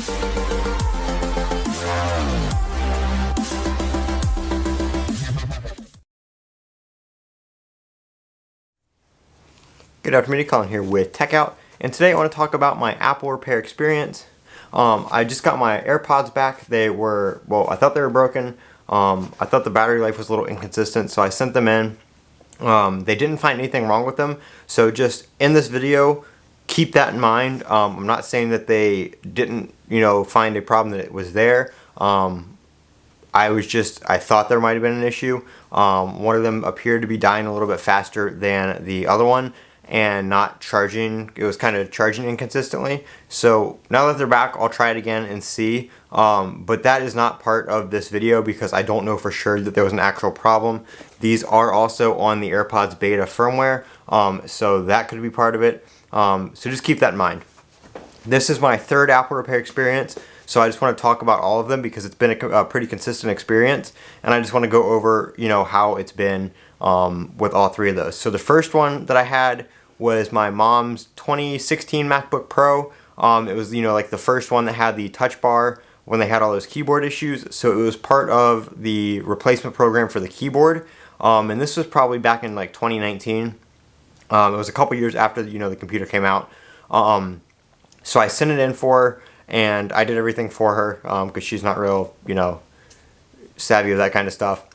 Good afternoon, Colin here with Techout, and today I want to talk about my Apple repair experience. I just got my AirPods back. They were, well, I thought they were broken. I thought the battery life was a little inconsistent, so I sent them in. They didn't find anything wrong with them, so just in this video, keep that in mind. I'm not saying that they didn't, find a problem, that it was there. I thought there might have been an issue. One of them appeared to be dying a little bit faster than the other one, and not charging. It was kind of charging inconsistently. So now that they're back, I'll try it again and see. But that is not part of this video because I don't know for sure that there was an actual problem. These are also on the AirPods beta firmware, so that could be part of it. So just keep that in mind. This is my third Apple repair experience, so I just want to talk about all of them because it's been a pretty consistent experience, and I just want to go over, how it's been with all three of those. So the first one that I had was my mom's 2016 MacBook Pro. It was, like the first one that had the touch bar when they had all those keyboard issues. So it was part of the replacement program for the keyboard. And this was probably back in like 2019. It was a couple years after, the computer came out. So I sent it in for her, and I did everything for her because she's not real, savvy with that kind of stuff.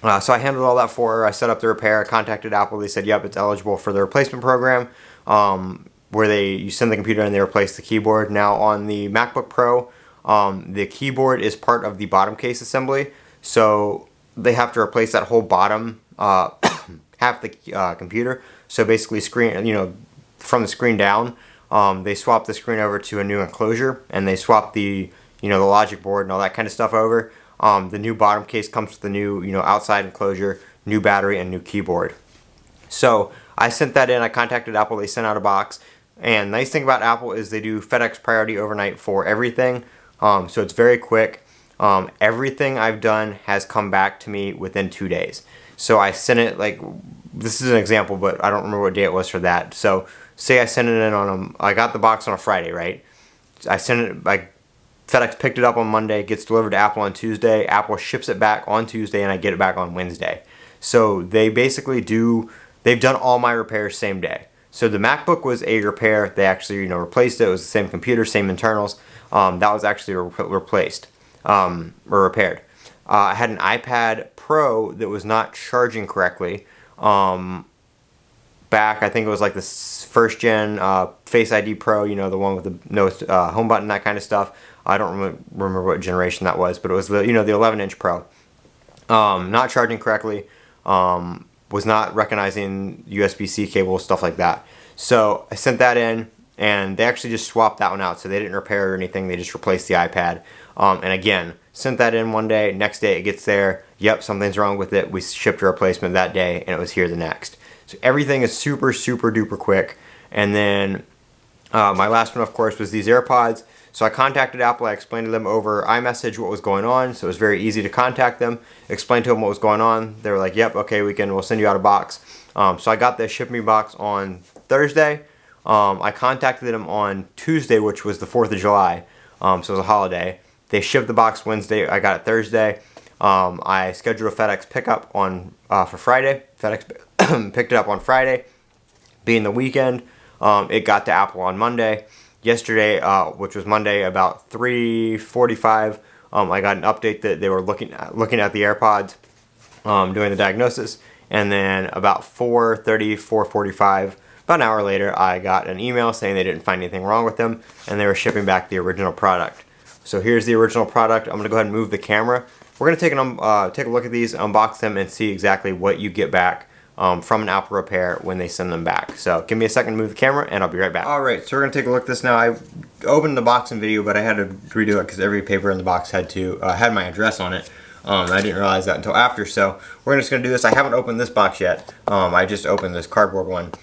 So I handled all that for her. I set up the repair. I contacted Apple. They said, yep, it's eligible for the replacement program, where you send the computer and they replace the keyboard. Now on the MacBook Pro, the keyboard is part of the bottom case assembly, so they have to replace that whole bottom half the computer. So basically, from the screen down, they swap the screen over to a new enclosure, and they swap the the logic board and all that kind of stuff over. The new bottom case comes with the new, outside enclosure, new battery, and new keyboard. So I sent that in. I contacted Apple. They sent out a box. And the nice thing about Apple is they do FedEx priority overnight for everything. So it's very quick. Everything I've done has come back to me within 2 days. So I sent it, this is an example, but I don't remember what day it was for that. So say I sent it in I got the box on a Friday, right? I sent it, FedEx picked it up on Monday, gets delivered to Apple on Tuesday, Apple ships it back on Tuesday, and I get it back on Wednesday. So they basically they've done all my repairs same day. So the MacBook was a repair. They actually, replaced it. It was the same computer, same internals. That was actually replaced, or repaired. I had an iPad Pro that was not charging correctly. Back, I think it was like the first gen Face ID Pro, the one with the no home button, that kind of stuff. I don't remember what generation that was, but it was the the 11-inch Pro. Not charging correctly, was not recognizing USB-C cables, stuff like that. So I sent that in, and they actually just swapped that one out. So they didn't repair or anything; they just replaced the iPad. And again, sent that in one day. Next day it gets there. Yep, something's wrong with it. We shipped a replacement that day, and it was here the next. So everything is super, super duper quick. And then my last one, of course, was these AirPods. So I contacted Apple. I explained to them over iMessage what was going on. So it was very easy to contact them, explain to them what was going on. They were like, yep, okay, we'll send you out a box. So I got the ship me box on Thursday. I contacted them on Tuesday, which was the 4th of July. So it was a holiday. They shipped the box Wednesday. I got it Thursday. I scheduled a FedEx pickup for Friday. FedEx picked it up on Friday, being the weekend. It got to Apple on Monday. Yesterday, which was Monday, about 3:45, I got an update that they were looking at the AirPods, doing the diagnosis, and then about 4:30, 4:45, about an hour later, I got an email saying they didn't find anything wrong with them, and they were shipping back the original product. So here's the original product. I'm going to go ahead and move the camera. We're going to take a look at these, unbox them, and see exactly what you get back from an Apple repair when they send them back. So give me a second to move the camera, and I'll be right back. Alright, so we're going to take a look at this now. I opened the box in video, but I had to redo it because every paper in the box had my address on it. I didn't realize that until after, so we're just going to do this. I haven't opened this box yet. I just opened this cardboard one.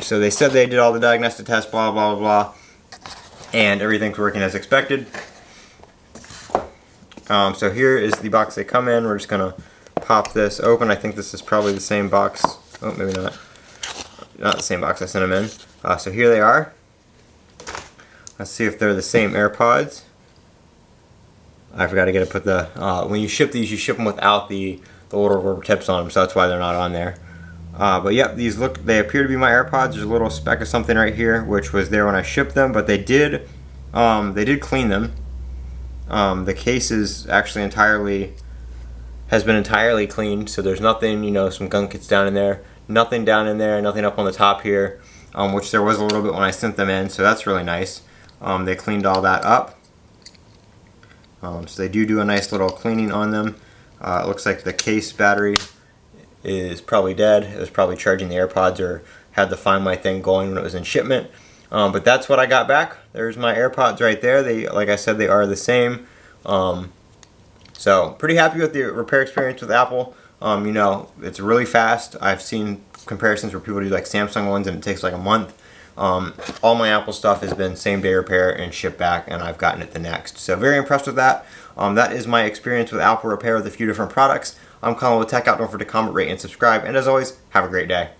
So they said they did all the diagnostic tests, blah, blah, blah, blah, and everything's working as expected. So here is the box they come in. We're just going to pop this open. I think this is probably the same box. Oh, maybe not. Not the same box I sent them in. So here they are. Let's see if they're the same AirPods. I forgot to put the, when you ship these, you ship them without the little rubber tips on them, so that's why they're not on there. But yep, they appear to be my AirPods. There's a little speck of something right here, which was there when I shipped them, but they did clean them. The case is actually has been entirely cleaned, so there's nothing, some gunk gets down in there. Nothing down in there, nothing up on the top here, which there was a little bit when I sent them in, so that's really nice. They cleaned all that up. So they do a nice little cleaning on them. It looks like the case battery is probably dead. It was probably charging the AirPods or had the Find My thing going when it was in shipment. But that's what I got back. There's my AirPods right there. Like I said, they are the same. So pretty happy with the repair experience with Apple. It's really fast. I've seen comparisons where people do like Samsung ones and it takes like a month. All my Apple stuff has been same day repair and shipped back, and I've gotten it the next. So very impressed with that. That is my experience with Apple repair with a few different products. I'm Colin with Techout. Don't forget to comment, rate, and subscribe. And as always, have a great day.